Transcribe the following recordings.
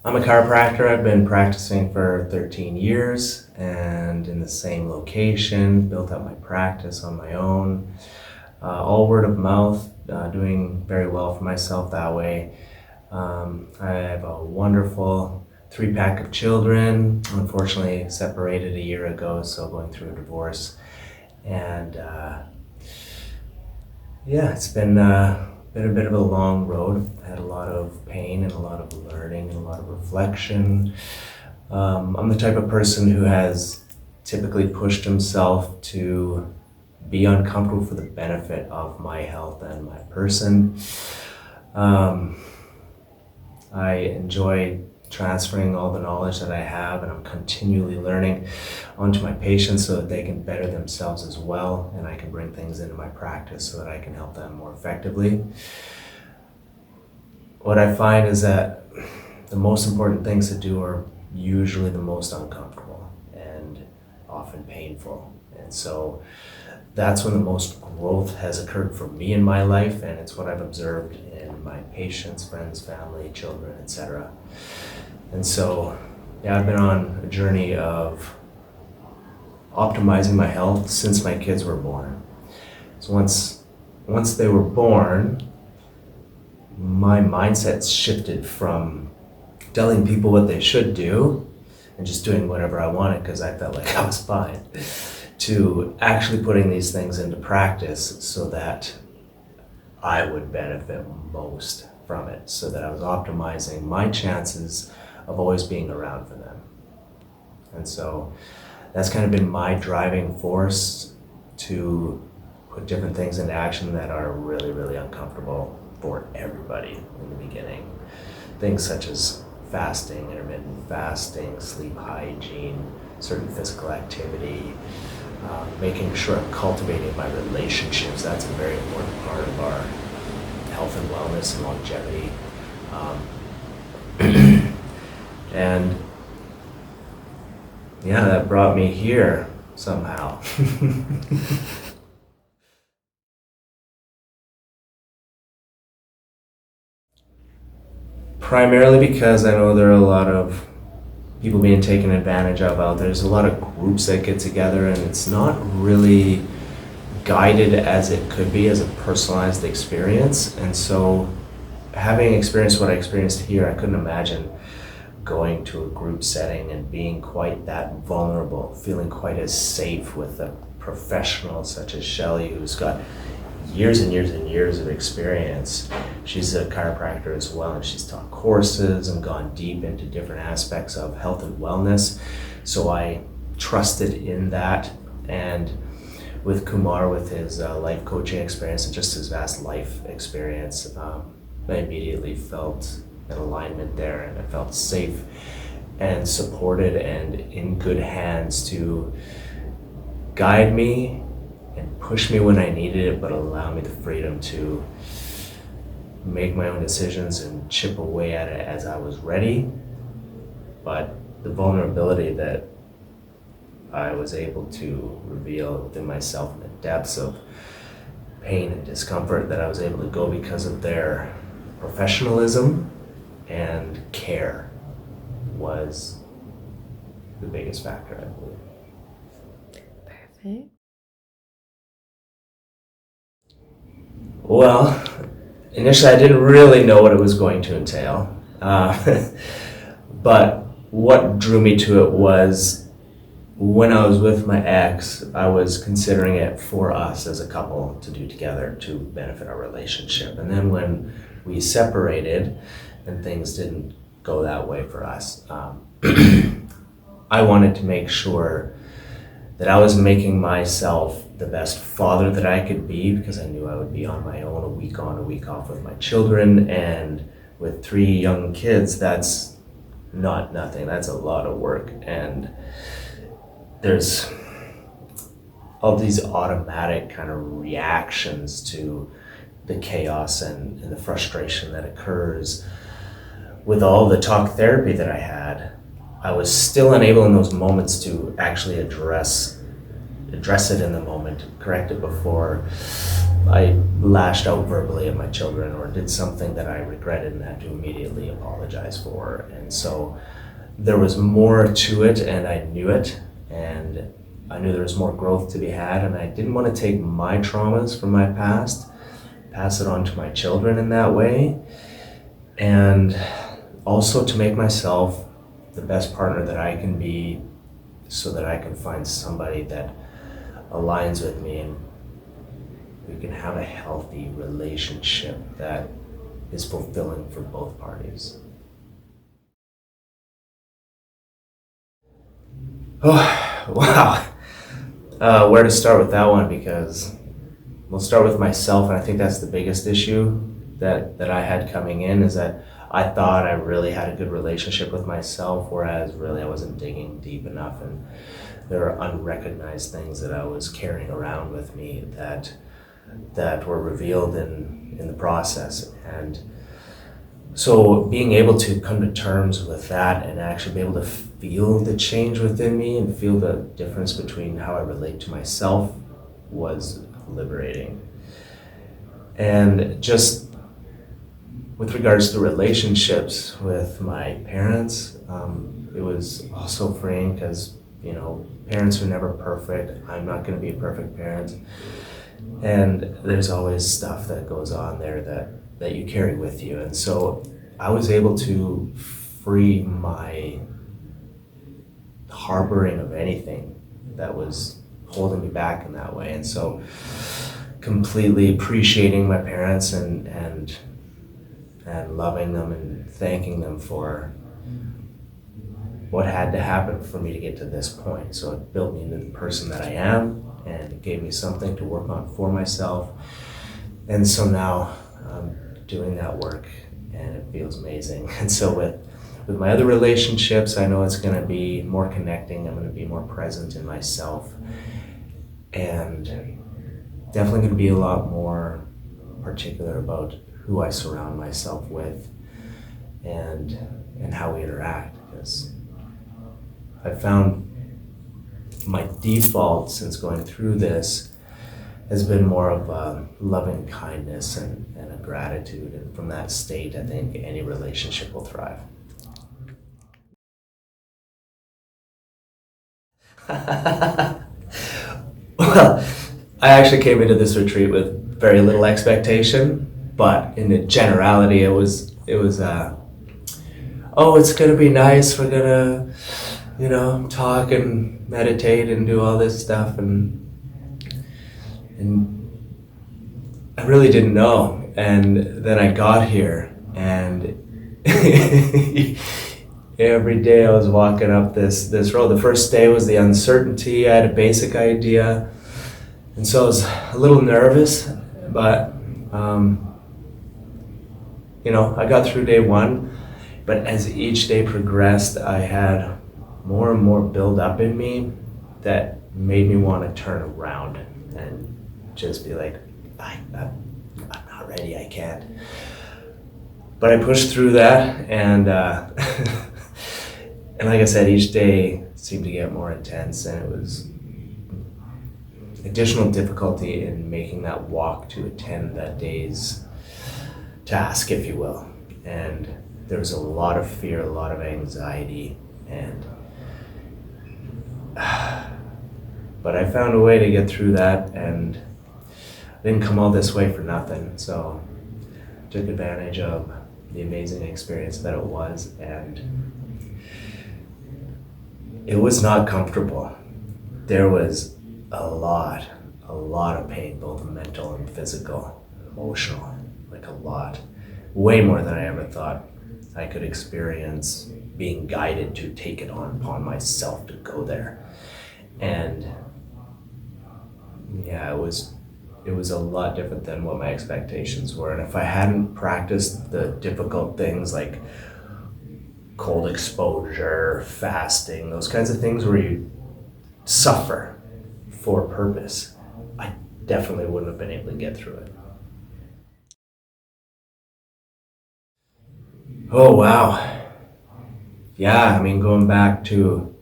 I'm a chiropractor. I've been practicing for 13 years and in the same location, built up my practice on my own, all word of mouth, doing very well for myself that way. I have a wonderful 3-pack of children, unfortunately separated a year ago, so going through a divorce. And it's been a bit of a long road. I had a lot of pain and a lot of learning and a lot of reflection. I'm the type of person who has typically pushed himself to be uncomfortable for the benefit of my health and my person. I enjoy transferring all the knowledge that I have, and I'm continually learning onto my patients so that they can better themselves as well, and I can bring things into my practice so that I can help them more effectively. What I find is that the most important things to do are usually the most uncomfortable and often painful. And so that's when the most growth has occurred for me in my life, and it's what I've observed in my patients, friends, family, children, etc. And so, I've been on a journey of optimizing my health since my kids were born. So once they were born, my mindset shifted from telling people what they should do and just doing whatever I wanted because I felt like I was fine, to actually putting these things into practice so that I would benefit most from it, so that I was optimizing my chances of always being around for them. And so that's kind of been my driving force to put different things into action that are really, really uncomfortable for everybody in the beginning. Things such as fasting, intermittent fasting, sleep hygiene, certain physical activity, making sure I'm cultivating my relationships. That's a very important part of our health and wellness and longevity. And that brought me here somehow. Primarily because I know there are a lot of people being taken advantage of out there. There's a lot of groups that get together, and it's not really guided as it could be as a personalized experience. And so having experienced what I experienced here, I couldn't imagine going to a group setting and being quite that vulnerable, feeling quite as safe with a professional such as Shelley, who's got years and years and years of experience. She's a chiropractor as well, and she's taught courses and gone deep into different aspects of health and wellness. So I trusted in that. And with Kumar, with his life coaching experience and just his vast life experience, I immediately felt an alignment there, and I felt safe and supported and in good hands to guide me and push me when I needed it, but allow me the freedom to make my own decisions and chip away at it as I was ready. But the vulnerability that I was able to reveal within myself and the depths of pain and discomfort that I was able to go because of their professionalism and care was the biggest factor, I believe. Perfect. Well, initially I didn't really know what it was going to entail, but what drew me to it was when I was with my ex, I was considering it for us as a couple to do together to benefit our relationship. And then when we separated and things didn't go that way for us, I wanted to make sure that I was making myself the best father that I could be, because I knew I would be on my own, a week on, a week off with my children. And with 3 young kids, that's not nothing. That's a lot of work. And there's all these automatic kind of reactions to the chaos and the frustration that occurs with all the talk therapy that I had. I was still unable in those moments to actually address it in the moment, correct it before I lashed out verbally at my children or did something that I regretted and had to immediately apologize for. And so there was more to it, and I knew it, and I knew there was more growth to be had, and I didn't want to take my traumas from my past, pass it on to my children in that way, and also to make myself the best partner that I can be so that I can find somebody that aligns with me and we can have a healthy relationship that is fulfilling for both parties. Oh, wow. Where to start with that one? Because we'll start with myself, and I think that's the biggest issue that I had coming in, is that I thought I really had a good relationship with myself, whereas really I wasn't digging deep enough, and there are unrecognized things that I was carrying around with me that were revealed in the process. And so being able to come to terms with that and actually be able to feel the change within me and feel the difference between how I relate to myself was liberating. And just with regards to relationships with my parents, it was also freeing because, parents are never perfect. I'm not going to be a perfect parent. And there's always stuff that goes on there that you carry with you. And so I was able to free my harboring of anything that was holding me back in that way. And so completely appreciating my parents and loving them and thanking them for what had to happen for me to get to this point. So it built me into the person that I am, and it gave me something to work on for myself. And so now I'm doing that work, and it feels amazing. And so with my other relationships, I know it's going to be more connecting. I'm going to be more present in myself, and definitely going to be a lot more particular about who I surround myself with and how we interact, because I found my default since going through this has been more of a loving kindness and a gratitude. And from that state, I think any relationship will thrive. Well, I actually came into this retreat with very little expectation, but in the generality, it was oh, it's gonna be nice. We're gonna, talk and meditate and do all this stuff, and I really didn't know. And then I got here, and every day I was walking up this road. The first day was the uncertainty. I had a basic idea, and so I was a little nervous, but I got through day one. But as each day progressed, I had more and more build up in me that made me want to turn around and just be like, I'm not ready, I can't. But I pushed through that, and and like I said, each day seemed to get more intense, and it was additional difficulty in making that walk to attend that day's task, if you will. And there was a lot of fear, a lot of anxiety, and but I found a way to get through that, and I didn't come all this way for nothing. So took advantage of the amazing experience that it was, and it was not comfortable. There was a lot of pain, both mental and physical, emotional, like a lot, way more than I ever thought I could experience, being guided to take it on upon myself to go there. And yeah, it was a lot different than what my expectations were. And if I hadn't practiced the difficult things like cold exposure, fasting, those kinds of things where you suffer for a purpose, I definitely wouldn't have been able to get through it. Oh, wow. Yeah, going back to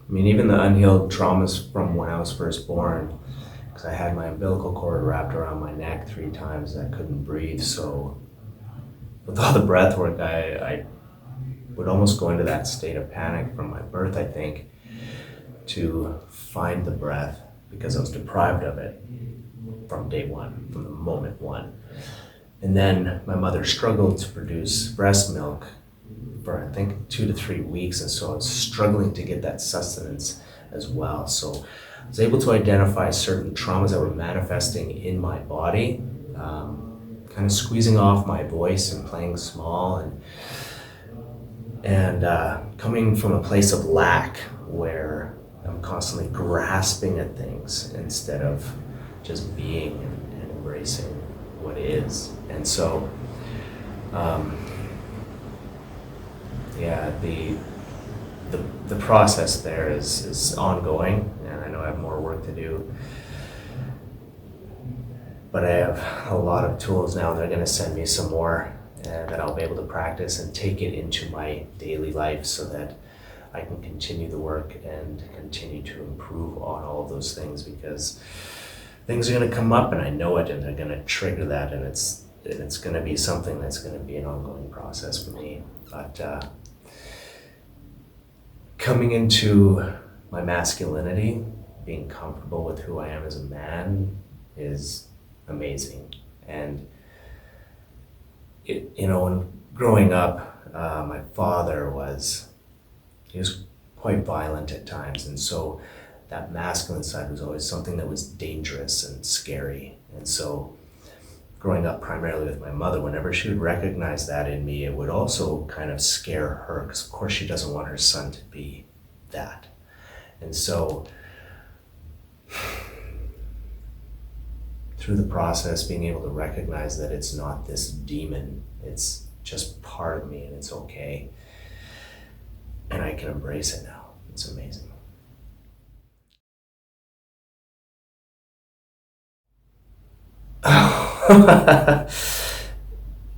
I mean, even the unhealed traumas from when I was first born, because I had my umbilical cord wrapped around my neck 3 times and I couldn't breathe. So with all the breath work, I would almost go into that state of panic from my birth, I think, to find the breath because I was deprived of it from day one, from the moment one. And then my mother struggled to produce breast milk for I think 2 to 3 weeks, and so I was struggling to get that sustenance as well. So I was able to identify certain traumas that were manifesting in my body, kind of squeezing off my voice and playing small, and coming from a place of lack where I'm constantly grasping at things instead of just being and embracing what is. And so the process there is ongoing, and I know I have more work to do, but I have a lot of tools now. They're going to send me some more and that I'll be able to practice and take it into my daily life so that I can continue the work and continue to improve on all of those things, because things are going to come up and I know it, and they're going to trigger that, and it's going to be something that's going to be an ongoing process for me. But coming into my masculinity, being comfortable with who I am as a man is amazing. And when growing up, my father was quite violent at times, and so that masculine side was always something that was dangerous and scary. And so growing up primarily with my mother, whenever she would recognize that in me, it would also kind of scare her, because of course she doesn't want her son to be that. And so through the process, being able to recognize that it's not this demon, it's just part of me, and it's okay. And I can embrace it now. It's amazing.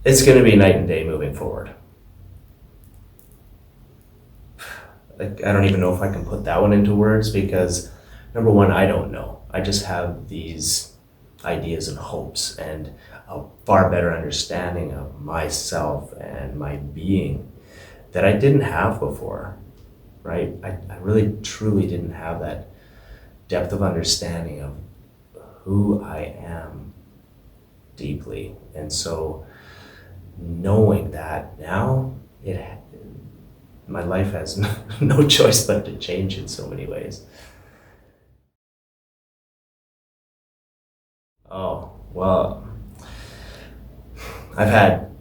It's going to be night and day moving forward. Like, I don't even know if I can put that one into words, because number one, I don't know. I just have these ideas and hopes and a far better understanding of myself and my being that I didn't have before, right? I really truly didn't have that depth of understanding of who I am deeply. And so knowing that now, my life has no choice but to change in so many ways. Oh, well, I've had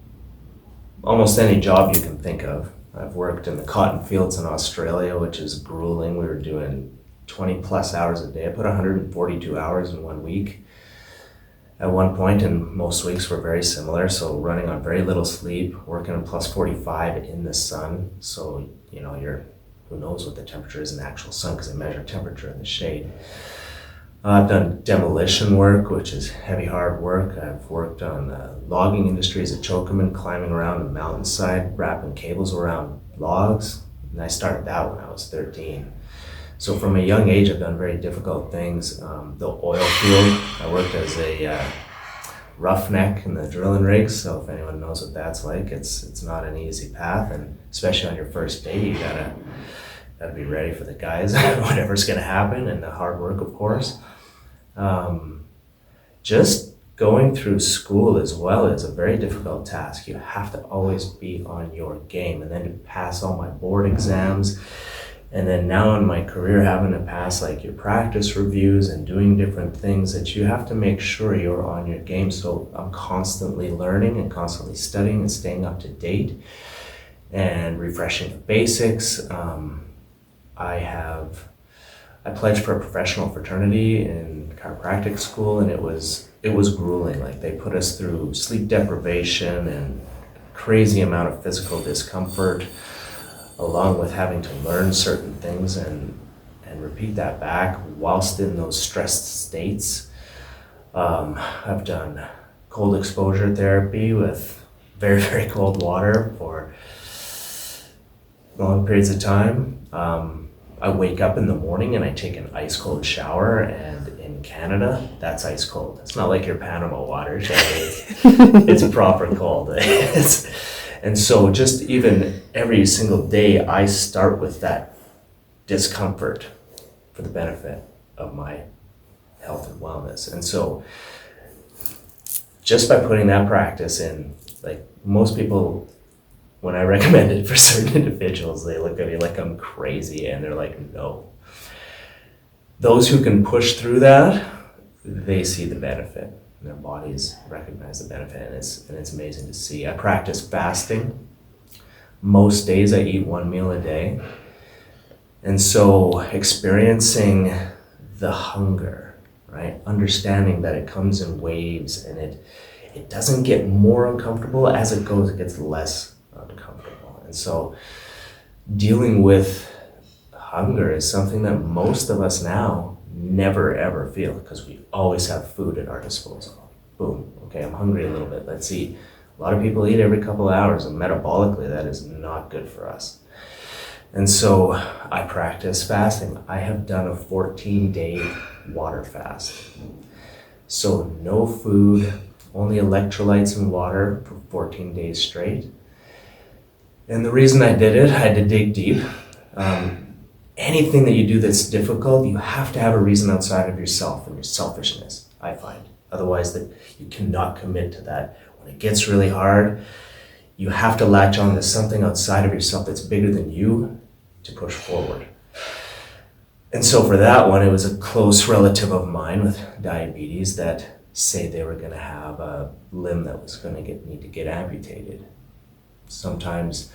almost any job you can think of. I've worked in the cotton fields in Australia, which is grueling. We were doing 20 plus hours a day. I put 142 hours in 1 week at one point, and most weeks were very similar. So running on very little sleep, working on plus 45 in the sun. So, who knows what the temperature is in the actual sun, because they measure temperature in the shade. I've done demolition work, which is heavy, hard work. I've worked on the logging industry as a chokerman, climbing around the mountainside, wrapping cables around logs. And I started that when I was 13. So from a young age, I've done very difficult things. The oil field, I worked as a roughneck in the drilling rigs. So if anyone knows what that's like, it's not an easy path. And especially on your first day, you gotta be ready for the guys, whatever's gonna happen, and the hard work, of course. Just going through school as well is a very difficult task. You have to always be on your game, and then to pass all my board exams, and then now in my career having to pass like your practice reviews and doing different things, that you have to make sure you're on your game. So I'm constantly learning and constantly studying and staying up to date and refreshing the basics. I pledged for a professional fraternity in chiropractic school, and it was grueling. Like, they put us through sleep deprivation and crazy amount of physical discomfort, along with having to learn certain things and repeat that back whilst in those stressed states. I've done cold exposure therapy with very, very cold water for long periods of time. I wake up in the morning and I take an ice cold shower, and in Canada, that's ice cold. It's not like your Panama water. It's proper cold. And so just even every single day, I start with that discomfort for the benefit of my health and wellness. And so just by putting that practice in, like most people, when I recommend it for certain individuals, they look at me like I'm crazy and they're like, no. Those who can push through that, they see the benefit. Their bodies recognize the benefit, and it's amazing to see. I practice fasting. Most days I eat 1 meal a day. And so experiencing the hunger, right? Understanding that it comes in waves, and it doesn't get more uncomfortable as it goes, it gets less uncomfortable. And so dealing with hunger is something that most of us now never ever feel, because we always have food at our disposal. Boom, okay, I'm hungry a little bit, let's eat. A lot of people eat every couple of hours, and metabolically that is not good for us. And so I practice fasting. I have done a 14-day water fast. So no food, only electrolytes and water for 14 days straight. And the reason I did it, I had to dig deep. Anything that you do that's difficult, you have to have a reason outside of yourself and your selfishness, I find. Otherwise, that you cannot commit to that. When it gets really hard, you have to latch on to something outside of yourself that's bigger than you to push forward. And so for that one, it was a close relative of mine with diabetes that say they were going to have a limb that was going to need to get amputated. Sometimes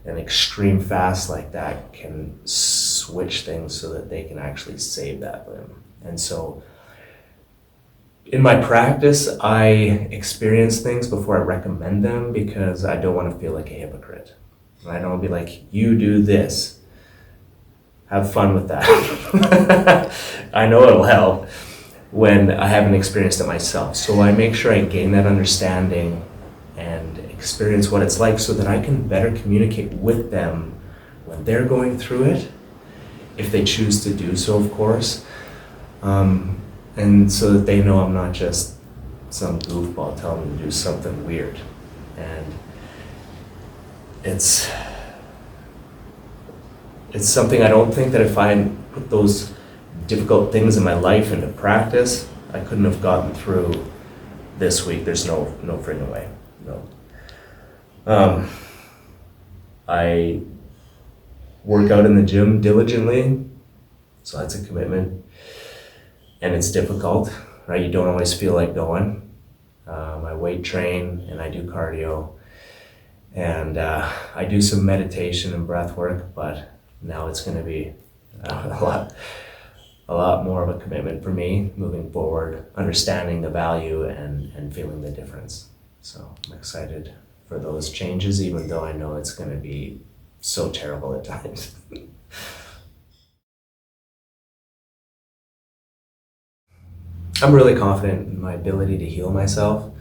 an extreme fast like that can switch things so that they can actually save that limb. And so in my practice, I experience things before I recommend them, because I don't want to feel like a hypocrite. I don't want to be like, you do this. Have fun with that. I know it'll help when I haven't experienced it myself. So I make sure I gain that understanding and experience what it's like, so that I can better communicate with them when they're going through it, if they choose to do so, of course. And so that they know I'm not just some goofball telling them to do something weird. And it's something I don't think that if I put those difficult things in my life into practice, I couldn't have gotten through this week. There's no freaking way. No. I work out in the gym diligently, so that's a commitment. And it's difficult, right? You don't always feel like going. I weight train and I do cardio, and I do some meditation and breath work, but now it's going to be a lot more of a commitment for me moving forward, understanding the value and feeling the difference. So I'm excited for those changes, even though I know it's going to be so terrible at times. I'm really confident in my ability to heal myself.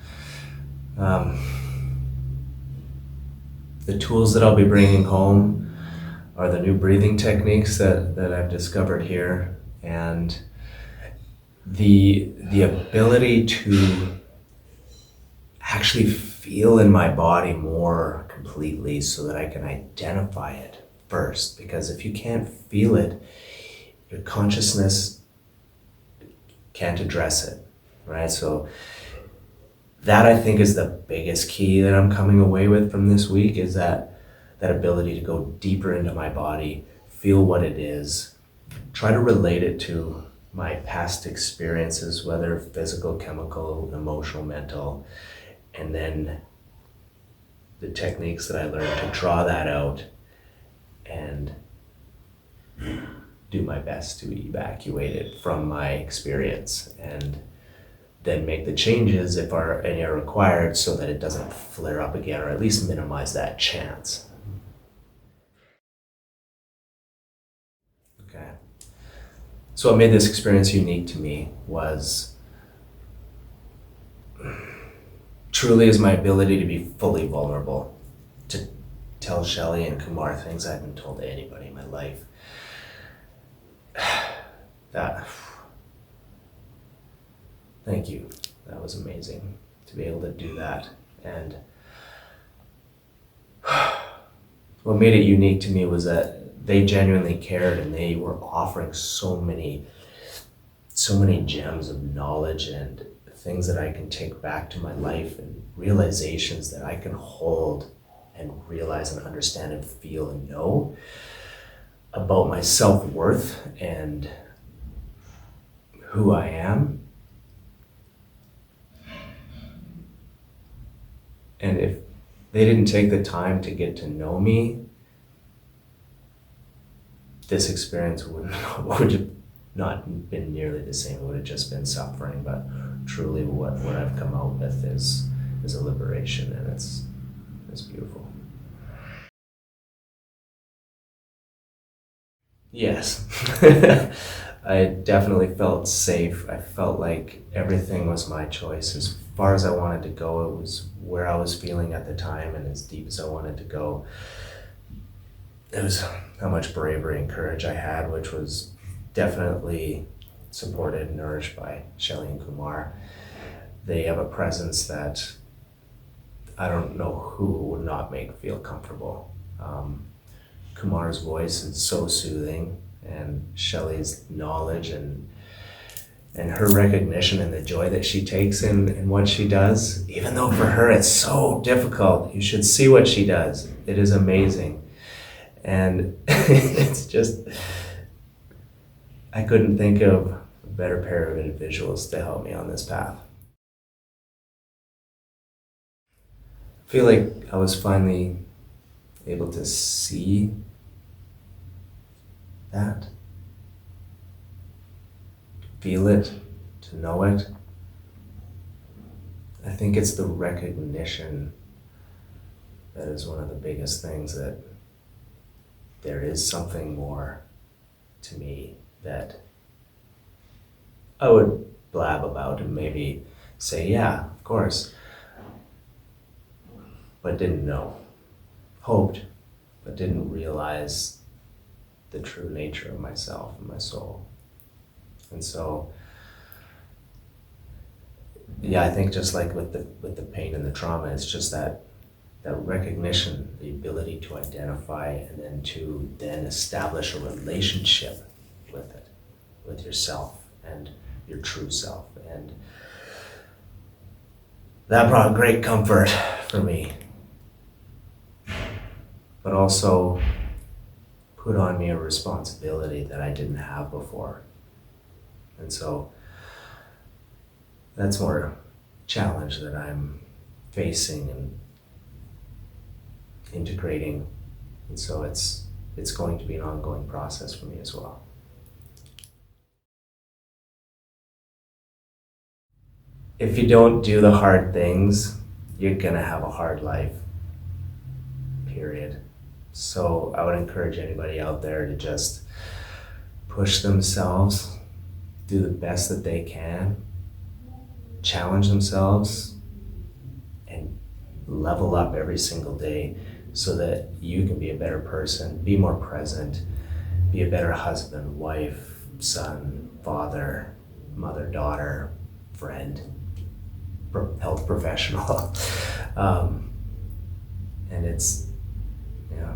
The tools that I'll be bringing home are the new breathing techniques that I've discovered here, and the ability to actually feel in my body more completely, so that I can identify it first. Because if you can't feel it, your consciousness can't address it, right? So that, I think, is the biggest key that I'm coming away with from this week, is that ability to go deeper into my body, feel what it is, try to relate it to my past experiences, whether physical, chemical, emotional, mental, and then the techniques that I learned to draw that out and do my best to evacuate it from my experience, and then make the changes if any are required, so that it doesn't flare up again, or at least minimize that chance. Okay. So what made this experience unique to me was truly is my ability to be fully vulnerable, to tell Shelley and Kumar things I haven't told to anybody in my life. that, thank you. That was amazing to be able to do that. And what made it unique to me was that they genuinely cared, and they were offering so many gems of knowledge and things that I can take back to my life, and realizations that I can hold and realize and understand and feel and know about my self-worth and who I am. And if they didn't take the time to get to know me, this experience would have not been nearly the same. It would have just been suffering. But truly what I've come out with is a liberation, and it's beautiful. Yes. I definitely felt safe. I felt like everything was my choice. As far as I wanted to go, it was where I was feeling at the time, and as deep as I wanted to go. It was how much bravery and courage I had, which was definitely supported and nourished by Shelley and Kumar. They have a presence that I don't know who would not make feel comfortable. Kumar's voice is so soothing, and Shelley's knowledge and her recognition and the joy that she takes in what she does, even though for her it's so difficult. You should see what she does. It is amazing. And it's just, I couldn't think of a better pair of individuals to help me on this path. I feel like I was finally able to see that, feel it, to know it. I think it's the recognition that is one of the biggest things, that there is something more to me that I would blab about and maybe say, yeah, of course, but didn't know. Hoped, but didn't realize the true nature of myself and my soul. And so, yeah, I think just like with the pain and the trauma, it's just that recognition, the ability to identify, and then to establish a relationship with it, with yourself and your true self. And that brought great comfort for me, but also put on me a responsibility that I didn't have before. And so that's more challenge that I'm facing and integrating. And so it's going to be an ongoing process for me as well. If you don't do the hard things, you're gonna have a hard life, period. So I would encourage anybody out there to just push themselves, do the best that they can, challenge themselves, and level up every single day so that you can be a better person, be more present, be a better husband, wife, son, father, mother, daughter, friend, health professional. And it's, yeah,